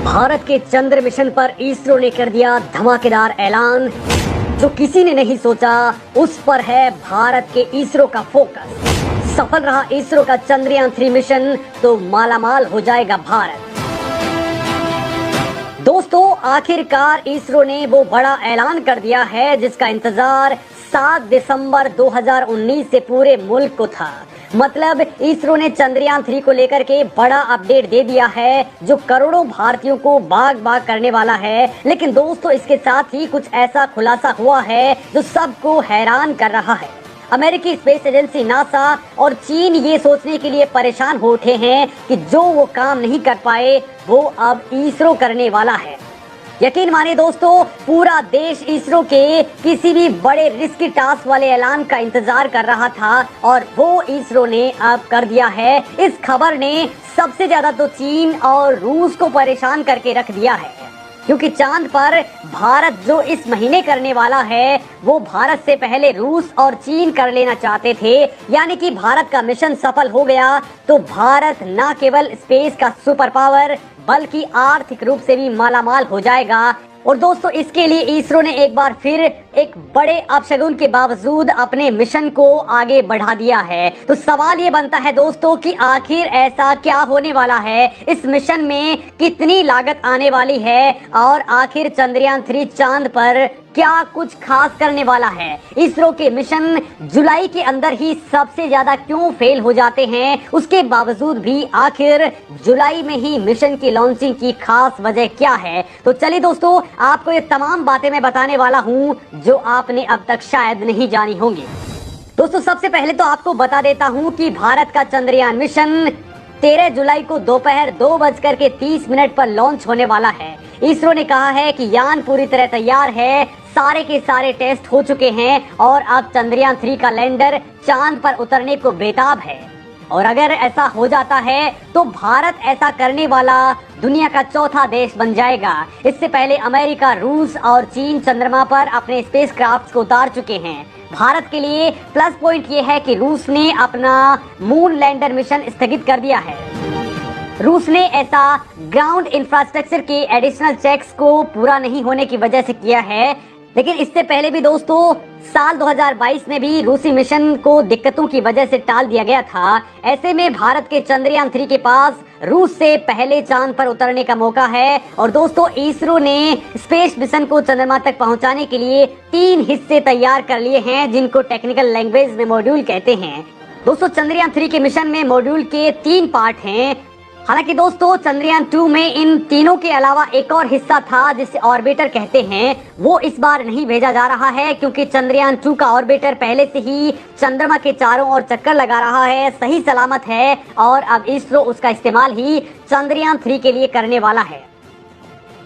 भारत के चंद्र मिशन पर इसरो ने कर दिया धमाकेदार ऐलान। जो किसी ने नहीं सोचा, उस पर है भारत के इसरो का फोकस। सफल रहा इसरो का चंद्रयान 3 मिशन तो मालामाल हो जाएगा भारत। दोस्तों, आखिरकार इसरो ने वो बड़ा ऐलान कर दिया है जिसका इंतजार 7 दिसंबर 2019 से पूरे मुल्क को था। मतलब इसरो ने चंद्रयान 3 को लेकर के बड़ा अपडेट दे दिया है जो करोड़ों भारतीयों को बाग बाग करने वाला है। लेकिन दोस्तों, इसके साथ ही कुछ ऐसा खुलासा हुआ है जो सबको हैरान कर रहा है। अमेरिकी स्पेस एजेंसी नासा और चीन ये सोचने के लिए परेशान हो उठे हैं कि जो वो काम नहीं कर पाए वो अब इसरो करने वाला है। यकीन मानिए दोस्तों, पूरा देश इसरो के किसी भी बड़े रिस्की टास्क वाले ऐलान का इंतजार कर रहा था और वो इसरो ने अब कर दिया है। इस खबर ने सबसे ज्यादा तो चीन और रूस को परेशान करके रख दिया है, क्योंकि चांद पर भारत जो इस महीने करने वाला है वो भारत से पहले रूस और चीन कर लेना चाहते थे। यानी कि भारत का मिशन सफल हो गया तो भारत न केवल स्पेस का सुपर पावर बल्कि आर्थिक रूप से भी मालामाल हो जाएगा। और दोस्तों, इसके लिए इसरो ने एक बार फिर एक बड़े अपशगुन के बावजूद अपने मिशन को आगे बढ़ा दिया है। तो सवाल ये बनता है दोस्तों कि आखिर ऐसा क्या होने वाला है, इस मिशन में कितनी लागत आने वाली है और आखिर चंद्रयान 3 चांद पर क्या कुछ खास करने वाला है। इसरो के मिशन जुलाई के अंदर ही सबसे ज्यादा क्यों फेल हो जाते हैं, उसके बावजूद भी आखिर जुलाई में ही मिशन की लॉन्चिंग की खास वजह क्या है। तो चलिए दोस्तों, आपको ये तमाम बातें मैं बताने वाला हूँ जो आपने अब तक शायद नहीं जानी होंगी। दोस्तों, सबसे पहले तो आपको बता देता हूँ कि भारत का चंद्रयान मिशन 13 जुलाई को दोपहर 2:30 पर लॉन्च होने वाला है। इसरो ने कहा है कि यान पूरी तरह तैयार है, सारे के सारे टेस्ट हो चुके हैं और अब चंद्रयान 3 का लैंडर चांद पर उतरने को बेताब है। और अगर ऐसा हो जाता है तो भारत ऐसा करने वाला दुनिया का चौथा देश बन जाएगा। इससे पहले अमेरिका, रूस और चीन चंद्रमा पर अपने स्पेसक्राफ्ट को उतार चुके हैं। भारत के लिए प्लस पॉइंट ये है कि रूस ने अपना मून लैंडर मिशन स्थगित कर दिया है। रूस ने ऐसा ग्राउंड इंफ्रास्ट्रक्चर के एडिशनल चेक्स को पूरा नहीं होने की वजह से किया है। लेकिन इससे पहले भी दोस्तों साल 2022 में भी रूसी मिशन को दिक्कतों की वजह से टाल दिया गया था। ऐसे में भारत के चंद्रयान 3 के पास रूस से पहले चांद पर उतरने का मौका है। और दोस्तों, इसरो ने स्पेस मिशन को चंद्रमा तक पहुंचाने के लिए 3 हिस्से तैयार कर लिए हैं जिनको टेक्निकल लैंग्वेज में मॉड्यूल कहते हैं। दोस्तों, चंद्रयान 3 के मिशन में मॉड्यूल के 3 पार्ट हैं। हालांकि दोस्तों, चंद्रयान 2 में इन तीनों के अलावा एक और हिस्सा था जिसे ऑर्बिटर कहते हैं, वो इस बार नहीं भेजा जा रहा है क्योंकि चंद्रयान 2 का ऑर्बिटर पहले से ही चंद्रमा के चारों ओर चक्कर लगा रहा है, सही सलामत है और अब इसरो उसका इस्तेमाल ही चंद्रयान 3 के लिए करने वाला है।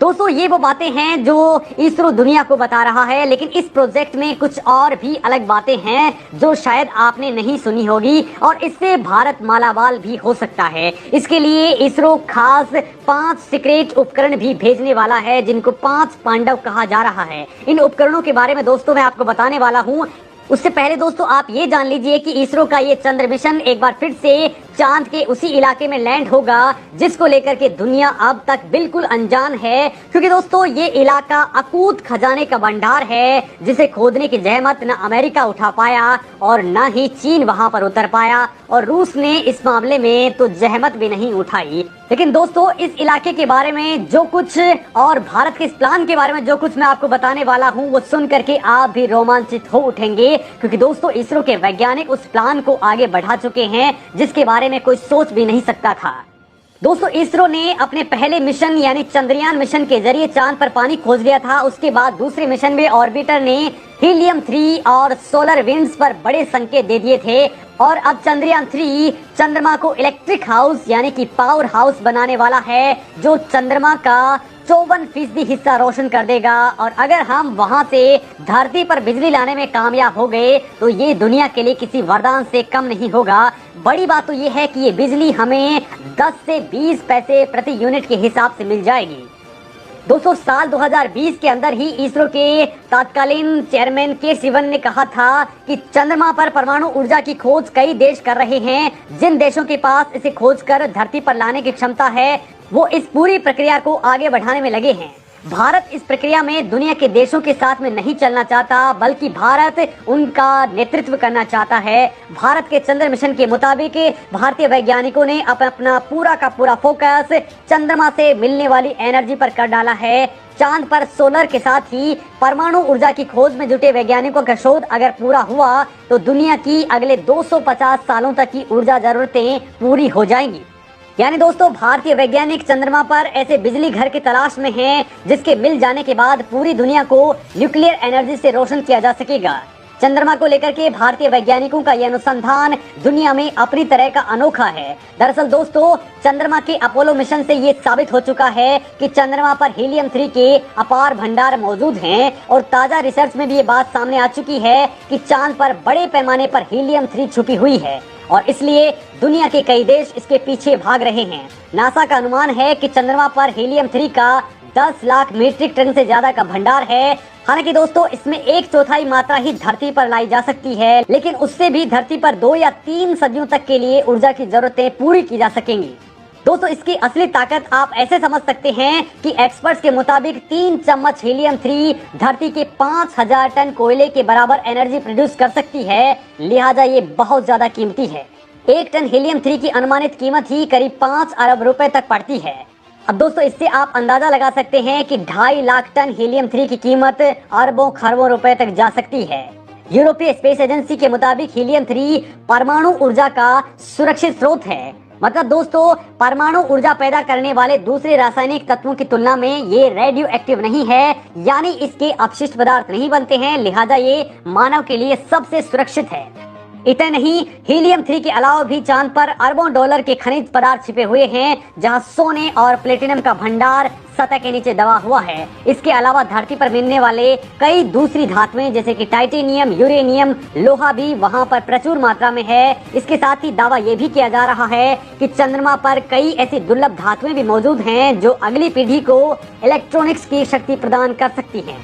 दोस्तों, ये वो बातें हैं जो इसरो दुनिया को बता रहा है, लेकिन इस प्रोजेक्ट में कुछ और भी अलग बातें हैं जो शायद आपने नहीं सुनी होगी और इससे भारत मालामाल भी हो सकता है। इसके लिए इसरो खास 5 सीक्रेट उपकरण भी भेजने वाला है जिनको 5 पांडव कहा जा रहा है। इन उपकरणों के बारे में दोस्तों मैं आपको बताने वाला हूँ। उससे पहले दोस्तों आप ये जान लीजिए कि इसरो का ये चंद्र मिशन एक बार फिर से चांद के उसी इलाके में लैंड होगा जिसको लेकर के दुनिया अब तक बिल्कुल अनजान है, क्योंकि दोस्तों ये इलाका अकूत खजाने का भंडार है जिसे खोदने की जहमत न अमेरिका उठा पाया और न ही चीन वहां पर उतर पाया और रूस ने इस मामले में तो जहमत भी नहीं उठाई। लेकिन दोस्तों इस इलाके के बारे में जो कुछ और भारत के इस प्लान के बारे में जो कुछ मैं आपको बताने वाला हूँ वो सुन करके आप भी रोमांचित हो उठेंगे, क्योंकि दोस्तों इसरो के वैज्ञानिक उस प्लान को आगे बढ़ा चुके हैं जिसके बारे में कोई सोच भी नहीं सकता था। दोस्तों इसरो ने अपने पहले मिशन यानी चंद्रयान मिशन के जरिए चांद पर पानी खोज लिया था। उसके बाद दूसरे मिशन में ऑर्बिटर ने हीलियम 3 और सोलर विंड्स पर बड़े संकेत दे दिए थे और अब चंद्रयान 3 चंद्रमा को इलेक्ट्रिक हाउस यानी कि पावर हाउस बनाने वाला है जो चंद्रमा का 54% हिस्सा रोशन कर देगा। और अगर हम वहां से धरती पर बिजली लाने में कामयाब हो गए तो ये दुनिया के लिए किसी वरदान से कम नहीं होगा। बड़ी बात तो ये है कि ये बिजली हमें 10 से 20 पैसे प्रति यूनिट के हिसाब से मिल जाएगी। दोस्तों, साल 2020 के अंदर ही इसरो के तत्कालीन चेयरमैन के सिवन ने कहा था कि चंद्रमा पर परमाणु ऊर्जा की खोज कई देश कर रहे हैं। जिन देशों के पास इसे खोज कर धरती पर लाने की क्षमता है वो इस पूरी प्रक्रिया को आगे बढ़ाने में लगे हैं। भारत इस प्रक्रिया में दुनिया के देशों के साथ में नहीं चलना चाहता, बल्कि भारत उनका नेतृत्व करना चाहता है। भारत के चंद्र मिशन के मुताबिक भारतीय वैज्ञानिकों ने अपना पूरा का पूरा फोकस चंद्रमा से मिलने वाली एनर्जी पर कर डाला है। चांद पर सोलर के साथ ही परमाणु ऊर्जा की खोज में जुटे वैज्ञानिकों का शोध अगर पूरा हुआ तो दुनिया की अगले 250 सालों तक की ऊर्जा जरूरतें पूरी हो जाएंगी। यानी दोस्तों, भारतीय वैज्ञानिक चंद्रमा पर ऐसे बिजली घर की तलाश में हैं जिसके मिल जाने के बाद पूरी दुनिया को न्यूक्लियर एनर्जी से रोशन किया जा सकेगा। चंद्रमा को लेकर के भारतीय वैज्ञानिकों का यह अनुसंधान दुनिया में अपनी तरह का अनोखा है। दरअसल दोस्तों, चंद्रमा के अपोलो मिशन से ये साबित हो चुका है कि चंद्रमा पर हीलियम 3 के अपार भंडार मौजूद हैं और ताजा रिसर्च में भी ये बात सामने आ चुकी है कि चांद पर बड़े पैमाने पर हीलियम 3 छुपी हुई है और इसलिए दुनिया के कई देश इसके पीछे भाग रहे हैं। नासा का अनुमान है कि चंद्रमा पर हीलियम 3 का 10 लाख मीट्रिक टन से ज्यादा का भंडार है। हालांकि दोस्तों, इसमें 1/4 मात्रा ही धरती पर लाई जा सकती है, लेकिन उससे भी धरती पर 2 या 3 सदियों तक के लिए ऊर्जा की जरूरतें पूरी की जा सकेंगी। दोस्तों, इसकी असली ताकत आप ऐसे समझ सकते हैं कि एक्सपर्ट्स के मुताबिक 3 चम्मच हीलियम 3 धरती के 5000 टन कोयले के बराबर एनर्जी प्रोड्यूस कर सकती है। लिहाजा ये बहुत ज्यादा कीमती है। 1 टन हीलियम 3 की अनुमानित कीमत ही करीब 5 अरब रुपए तक पड़ती है। अब दोस्तों, इससे आप अंदाजा लगा सकते हैं कि 2.5 लाख टन हीलियम 3 की कीमत अरबों खरबों रुपए तक जा सकती है। यूरोपीय स्पेस एजेंसी के मुताबिक हीलियम 3 परमाणु ऊर्जा का सुरक्षित स्रोत है। मतलब दोस्तों, परमाणु ऊर्जा पैदा करने वाले दूसरे रासायनिक तत्वों की तुलना में ये रेडियो एक्टिव नहीं है, यानी इसके अपशिष्ट पदार्थ नहीं बनते हैं। लिहाजा ये मानव के लिए सबसे सुरक्षित है। इतना नहीं, हीलियम 3 के अलावा भी चांद पर अरबों डॉलर के खनिज पदार्थ छिपे हुए हैं, जहां सोने और प्लेटिनम का भंडार सतह के नीचे दबा हुआ है। इसके अलावा धरती पर मिलने वाले कई दूसरी धातुएं जैसे कि टाइटेनियम, यूरेनियम, लोहा भी वहां पर प्रचुर मात्रा में है। इसके साथ ही दावा ये भी किया जा रहा है कि चंद्रमा पर कई ऐसी दुर्लभ धातुएं भी मौजूद हैं जो अगली पीढ़ी को इलेक्ट्रॉनिक्स की शक्ति प्रदान कर सकती हैं।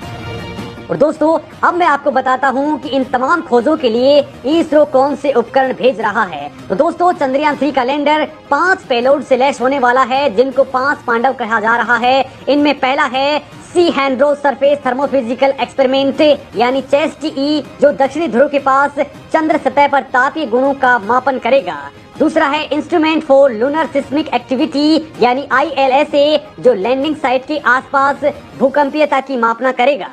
और दोस्तों, अब मैं आपको बताता हूं कि इन तमाम खोजों के लिए इसरो कौन से उपकरण भेज रहा है। तो दोस्तों, चंद्रयान 3 का लैंडर 5 पेलोड से लैस होने वाला है, जिनको 5 पांडव कहा जा रहा है। इनमें पहला है सी हैंड्रो सरफेस थर्मोफिजिकल एक्सपेरिमेंट यानी CHEST-E, जो दक्षिणी ध्रुव के पास चंद्र सतह पर तापीय गुणों का मापन करेगा। दूसरा है instrument for lunar seismic activity यानी ILSA, जो लैंडिंग साइट के आसपास भूकंपीयता की मापना करेगा।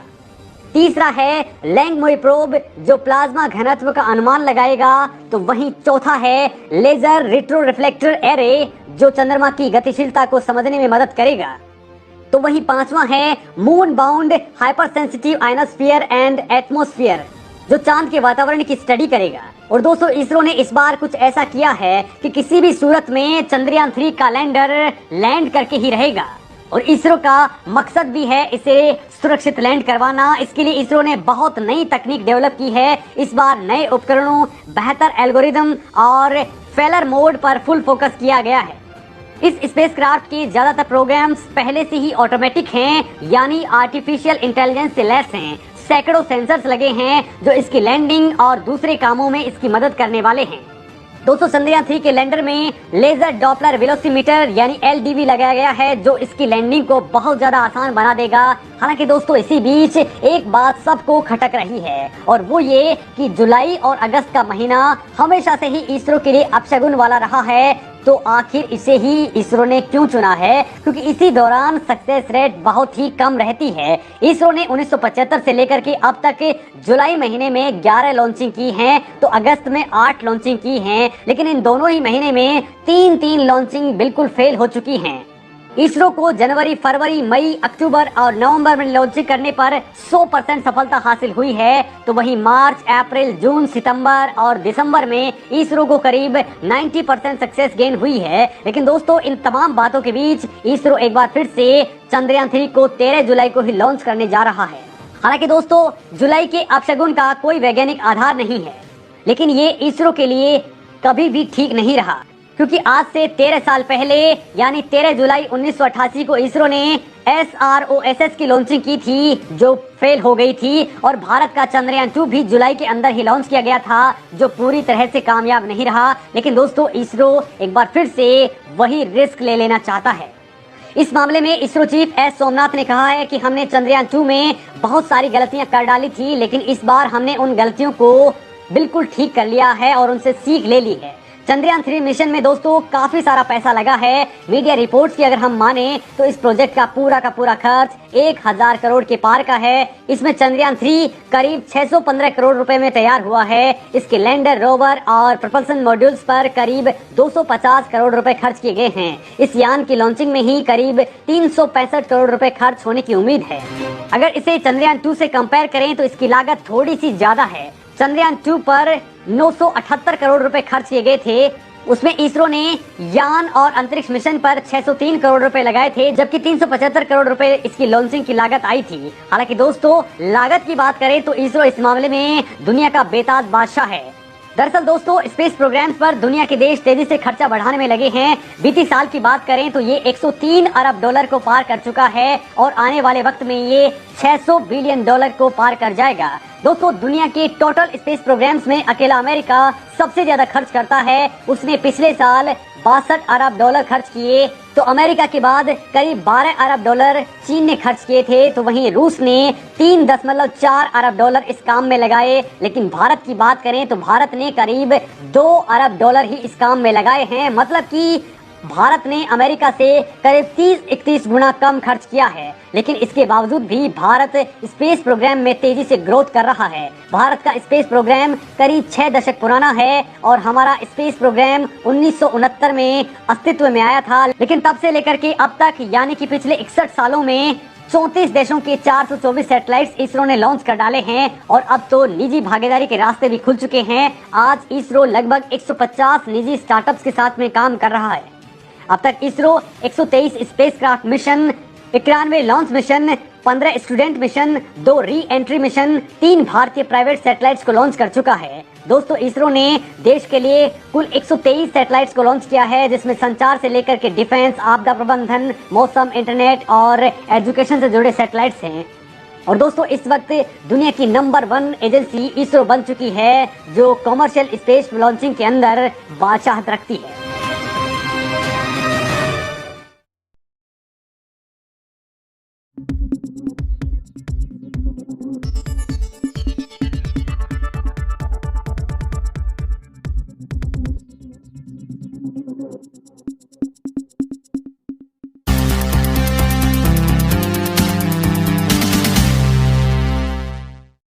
तीसरा है लैंगमुई प्रोब, जो प्लाज्मा घनत्व का अनुमान लगाएगा। तो वहीं चौथा है लेजर रिट्रो रिफ्लेक्टर एरे, जो चंद्रमा की गतिशीलता को समझने में मदद करेगा। तो वहीं पांचवा है moon bound hyper sensitive ionosphere and atmosphere, जो चांद के वातावरण की स्टडी करेगा। और दोस्तों, इसरो ने इस बार कुछ ऐसा किया है कि किसी भी सूरत में चंद्रयान 3 का लैंडर लैंड करके ही रहेगा और इसरो का मकसद भी है इसे सुरक्षित लैंड करवाना। इसके लिए इसरो ने बहुत नई तकनीक डेवलप की है। इस बार नए उपकरणों, बेहतर एल्गोरिदम और फेलर मोड पर फुल फोकस किया गया है। इस स्पेसक्राफ्ट के ज्यादातर प्रोग्राम्स पहले से ही ऑटोमेटिक हैं, यानी आर्टिफिशियल इंटेलिजेंस से लैस हैं। सैकड़ों सेंसर्स लगे हैं जो इसकी लैंडिंग और दूसरे कामों में इसकी मदद करने वाले हैं। दोस्तों, चंद्रयान 3 के लैंडर में लेजर डॉपलर वेलोसिमीटर यानी LDV लगाया गया है, जो इसकी लैंडिंग को बहुत ज्यादा आसान बना देगा। हालांकि दोस्तों, इसी बीच एक बात सबको खटक रही है और वो ये कि जुलाई और अगस्त का महीना हमेशा से ही इसरो के लिए अपशगुन वाला रहा है। तो आखिर इसे ही इसरो ने क्यों चुना है? क्योंकि इसी दौरान सक्सेस रेट बहुत ही कम रहती है। इसरो ने 1975 से लेकर के अब तक जुलाई महीने में 11 लॉन्चिंग की हैं, तो अगस्त में 8 लॉन्चिंग की हैं, लेकिन इन दोनों ही महीने में 3 लॉन्चिंग बिल्कुल फेल हो चुकी हैं। इसरो को जनवरी, फरवरी, मई, अक्टूबर और नवंबर में लॉन्चिंग करने पर 100% सफलता हासिल हुई है, तो वहीं मार्च, अप्रैल, जून, सितंबर और दिसंबर में इसरो को करीब 90% सक्सेस गेन हुई है। लेकिन दोस्तों, इन तमाम बातों के बीच इसरो एक बार फिर से चंद्रयान 3 को 13 जुलाई को ही लॉन्च करने जा रहा है। हालांकि दोस्तों, जुलाई के अपशगुन का कोई वैज्ञानिक आधार नहीं है, लेकिन ये इसरो के लिए कभी भी ठीक नहीं रहा, क्योंकि आज से 13 साल पहले यानी 13 जुलाई 1988 को इसरो ने SROSS की लॉन्चिंग की थी, जो फेल हो गई थी, और भारत का चंद्रयान 2 भी जुलाई के अंदर ही लॉन्च किया गया था, जो पूरी तरह से कामयाब नहीं रहा। लेकिन दोस्तों, इसरो एक बार फिर से वही रिस्क ले लेना चाहता है। इस मामले में इसरो चीफ एस सोमनाथ ने कहा है कि हमने चंद्रयान 2 में बहुत सारी गलतियां कर डाली थी, लेकिन इस बार हमने उन गलतियों को बिल्कुल ठीक कर लिया है और उनसे सीख ले ली है। चंद्रयान 3 मिशन में दोस्तों काफी सारा पैसा लगा है। मीडिया रिपोर्ट्स की अगर हम माने तो इस प्रोजेक्ट का पूरा खर्च 1000 करोड़ के पार का है। इसमें चंद्रयान 3 करीब 615 करोड़ रुपए में तैयार हुआ है। इसके लैंडर, रोवर और प्रपल्सन मॉड्यूल्स पर करीब 250 करोड़ रुपए खर्च किए गए हैं। इस यान की लॉन्चिंग में ही करीब 365 करोड़ रुपए खर्च होने की उम्मीद है। अगर इसे चंद्रयान 2 से कंपेयर करें तो इसकी लागत थोड़ी सी ज्यादा है। चंद्रयान 2 पर 978 करोड़ रुपए खर्च किए गए थे। उसमें इसरो ने यान और अंतरिक्ष मिशन पर 603 करोड़ रुपए लगाए थे, जबकि 375 करोड़ रुपए इसकी लॉन्चिंग की लागत आई थी। हालांकि दोस्तों, लागत की बात करें तो इसरो इस मामले में दुनिया का बेताज बादशाह है। दरअसल दोस्तों, स्पेस प्रोग्राम्स पर दुनिया के देश तेजी से खर्चा बढ़ाने में लगे हैं। बीती साल की बात करें तो ये 103 अरब डॉलर को पार कर चुका है और आने वाले वक्त में ये 600 बिलियन डॉलर को पार कर जाएगा। दोस्तों, दुनिया के टोटल स्पेस प्रोग्राम्स में अकेला अमेरिका सबसे ज्यादा खर्च करता है। उसने पिछले साल 62 अरब डॉलर खर्च किए, तो अमेरिका के बाद करीब 12 अरब डॉलर चीन ने खर्च किए थे, तो वहीं रूस ने 3.4 अरब डॉलर इस काम में लगाए। लेकिन भारत की बात करें तो भारत ने करीब 2 अरब डॉलर ही इस काम में लगाए हैं। मतलब कि भारत ने अमेरिका से करीब 30-31 गुना कम खर्च किया है। लेकिन इसके बावजूद भी भारत स्पेस प्रोग्राम में तेजी से ग्रोथ कर रहा है। भारत का स्पेस प्रोग्राम करीब 6 दशक पुराना है और हमारा स्पेस प्रोग्राम 1969 में अस्तित्व में आया था। लेकिन तब से लेकर के अब तक यानी कि पिछले 61 सालों में 34 देशों के 424 सैटेलाइट्स इसरो ने लॉन्च कर डाले हैं और अब तो निजी भागीदारी के रास्ते भी खुल चुके हैं। आज इसरो लगभग 150 निजी स्टार्टअप्स के साथ में काम कर रहा है। अब तक ISRO 123 spacecraft mission, 91 launch mission, 15 student mission, 2 re entry mission, 3 भारतीय प्राइवेट सैटेलाइट्स को लॉन्च कर चुका है। दोस्तों, इसरो ने देश के लिए कुल 123 सैटेलाइट्स को लॉन्च किया है, जिसमें संचार से लेकर के डिफेंस, आपदा प्रबंधन, मौसम, इंटरनेट और एजुकेशन से जुड़े सैटेलाइट्स हैं। और दोस्तों, इस वक्त दुनिया की नंबर 1 एजेंसी इसरो बन चुकी है, जो कॉमर्शियल स्पेस लॉन्चिंग के अंदर बादशाहत रखती है।